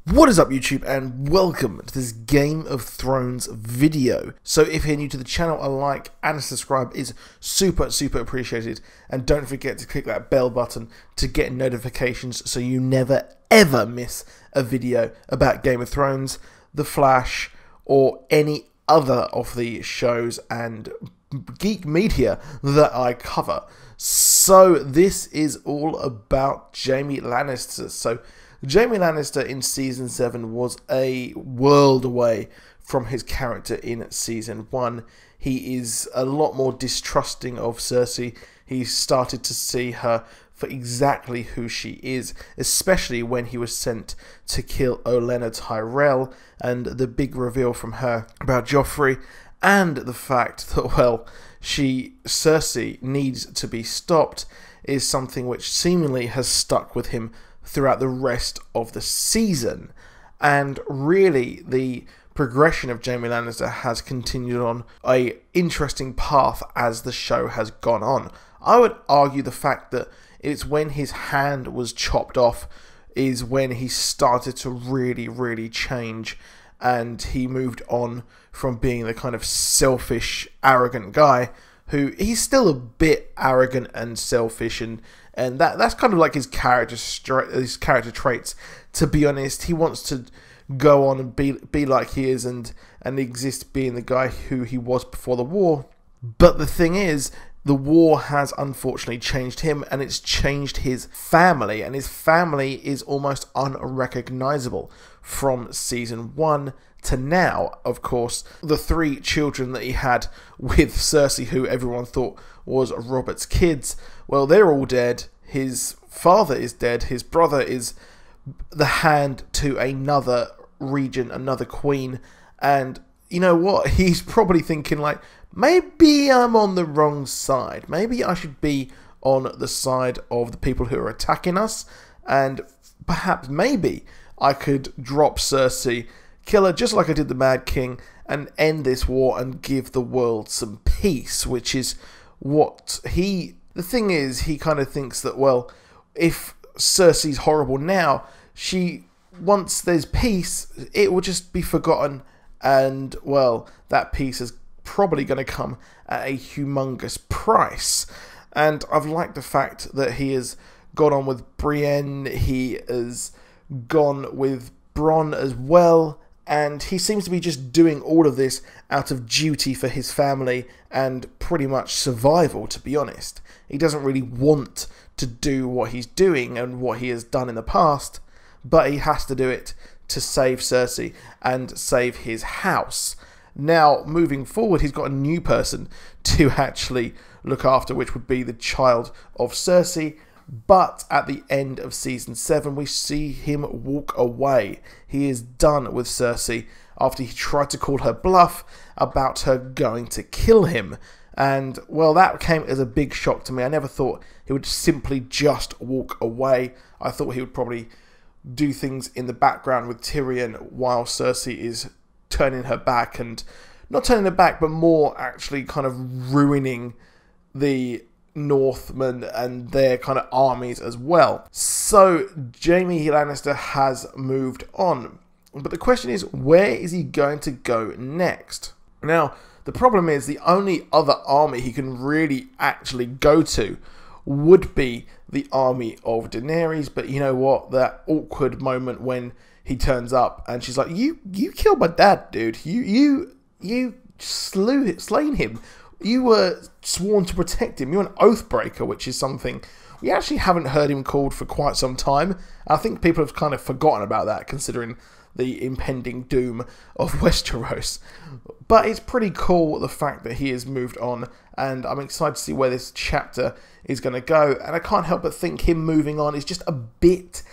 What is up YouTube, and welcome to this Game of Thrones video. So if you're new to the channel, a like and a subscribe is super appreciated, and don't forget to click that bell button to get notifications so you never ever miss a video about Game of Thrones, The Flash, or any other of the shows and geek media that I cover. So this is all about Jaime Lannister. So Jaime Lannister in Season 7 was a world away from his character in Season 1. He is a lot more distrusting of Cersei. He started to see her for exactly who she is, especially when he was sent to kill Olenna Tyrell, and the big reveal from her about Joffrey, and the fact that, well, Cersei needs to be stopped is something which seemingly has stuck with him throughout the rest of the season. And really, the progression of Jaime Lannister has continued on a interesting path as the show has gone on. I would argue the fact that it's when his hand was chopped off is when he started to really change, and he moved on from being the kind of selfish, arrogant guy who he's still a bit arrogant and selfish, and that's kind of like his character traits. To be honest, he wants to go on and be like he is and exist being the guy who he was before the war. But the thing is, the war has unfortunately changed him, and it's changed his family, and his family is almost unrecognizable from Season 1 to now. Of course, the 3 children that he had with Cersei, who everyone thought was Robert's kids, well, they're all dead. His father is dead. His brother is the hand to another regent, another queen, and you know what? He's probably thinking, like, maybe I'm on the wrong side. Maybe I should be on the side of the people who are attacking us, and perhaps maybe I could drop Cersei, kill her just like I did the Mad King, and end this war and give the world some peace, which is what the thing is, he kind of thinks that, well, if Cersei's horrible now, once there's peace, it will just be forgotten, and, well, that peace is probably going to come at a humongous price. And I've liked the fact that he has gone on with Brienne, he has gone with Bronn as well, and he seems to be just doing all of this out of duty for his family and pretty much survival, to be honest. He doesn't really want to do what he's doing and what he has done in the past, but he has to do it to save Cersei and save his house. Now, moving forward, he's got a new person to actually look after, which would be the child of Cersei. But at the end of Season 7, we see him walk away. He is done with Cersei after he tried to call her bluff about her going to kill him. And, well, that came as a big shock to me. I never thought he would simply just walk away. I thought he would probably do things in the background with Tyrion while Cersei is turning her back, and not turning her back, but more actually kind of ruining the Northmen and their kind of armies as well. So Jaime Lannister has moved on, but the question is, where is he going to go next? Now, the problem is, the only other army he can really actually go to would be the army of Daenerys. But you know what? That awkward moment when he turns up and she's like, you killed my dad, dude. You slain him. You were sworn to protect him. You're an oath breaker, which is something we actually haven't heard him called for quite some time. I think people have kind of forgotten about that, considering the impending doom of Westeros. But it's pretty cool, the fact that he has moved on, and I'm excited to see where this chapter is going to go. And I can't help but think him moving on is just a bit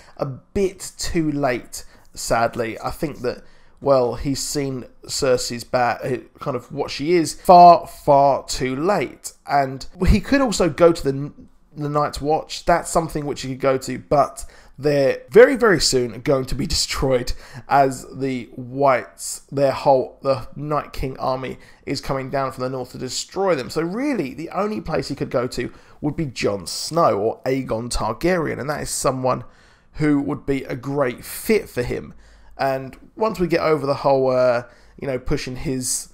too late, sadly. I think that, well, he's seen Cersei's kind of what she is far too late. And he could also go to the Night's Watch. That's something which he could go to, but they're very soon going to be destroyed as the Whites, the Night King army is coming down from the north to destroy them. So really, the only place he could go to would be Jon Snow or Aegon Targaryen, and that is someone who would be a great fit for him. And once we get over the whole, pushing his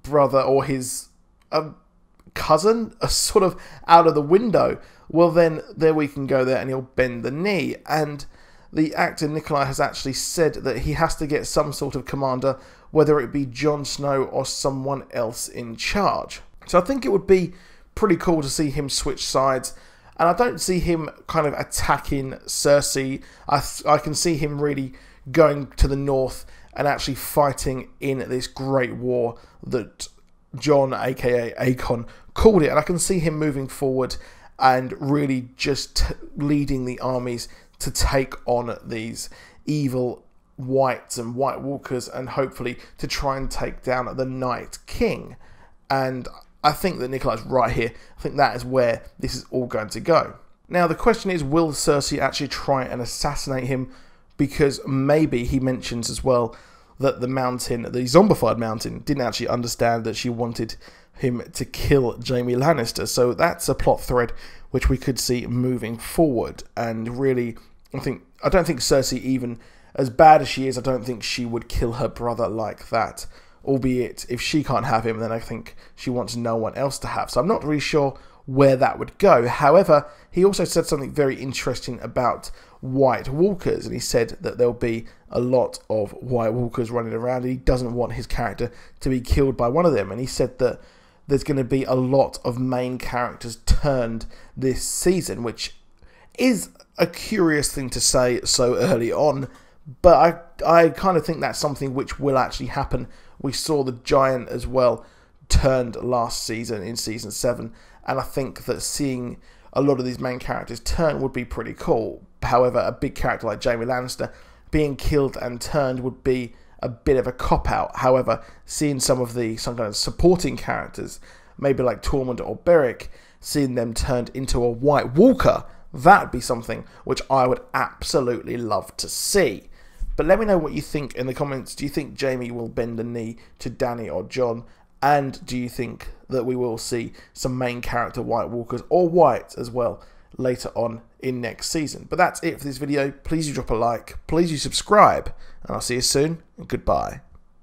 brother or his cousin sort of out of the window, well then there we can go there and he'll bend the knee. And the actor Nikolai has actually said that he has to get some sort of commander, whether it be Jon Snow or someone else in charge. So I think it would be pretty cool to see him switch sides. And I don't see him kind of attacking Cersei. I can see him really going to the north and actually fighting in this great war that Jon, aka Aegon, called it. And I can see him moving forward and really just leading the armies to take on these evil Whites and White Walkers, and hopefully to try and take down the Night King. And I think that Nikolai's right here. I think that is where this is all going to go. Now the question is, will Cersei actually try and assassinate him? Because maybe he mentions as well that the mountain, the zombified mountain, didn't actually understand that she wanted him to kill Jaime Lannister. So that's a plot thread which we could see moving forward. And really, I don't think Cersei, even as bad as she is, I don't think she would kill her brother like that. Albeit, if she can't have him, then I think she wants no one else to have. So I'm not really sure where that would go. However, he also said something very interesting about White Walkers, and he said that there'll be a lot of White Walkers running around, and he doesn't want his character to be killed by one of them. And he said that there's going to be a lot of main characters turned this season, which is a curious thing to say so early on, but I kind of think that's something which will actually happen. We saw the Giant as well turned last season in season 7, and I think that seeing a lot of these main characters turn would be pretty cool. However, a big character like Jaime Lannister being killed and turned would be a bit of a cop-out. However, seeing some kind of supporting characters, maybe like Tormund or Beric, seeing them turned into a White Walker, that would be something which I would absolutely love to see. But let me know what you think in the comments. Do you think Jaime will bend the knee to Dany or Jon? And do you think that we will see some main character White Walkers or White as well later on in next season? But that's it for this video. Please do drop a like. Please do subscribe. And I'll see you soon. And goodbye.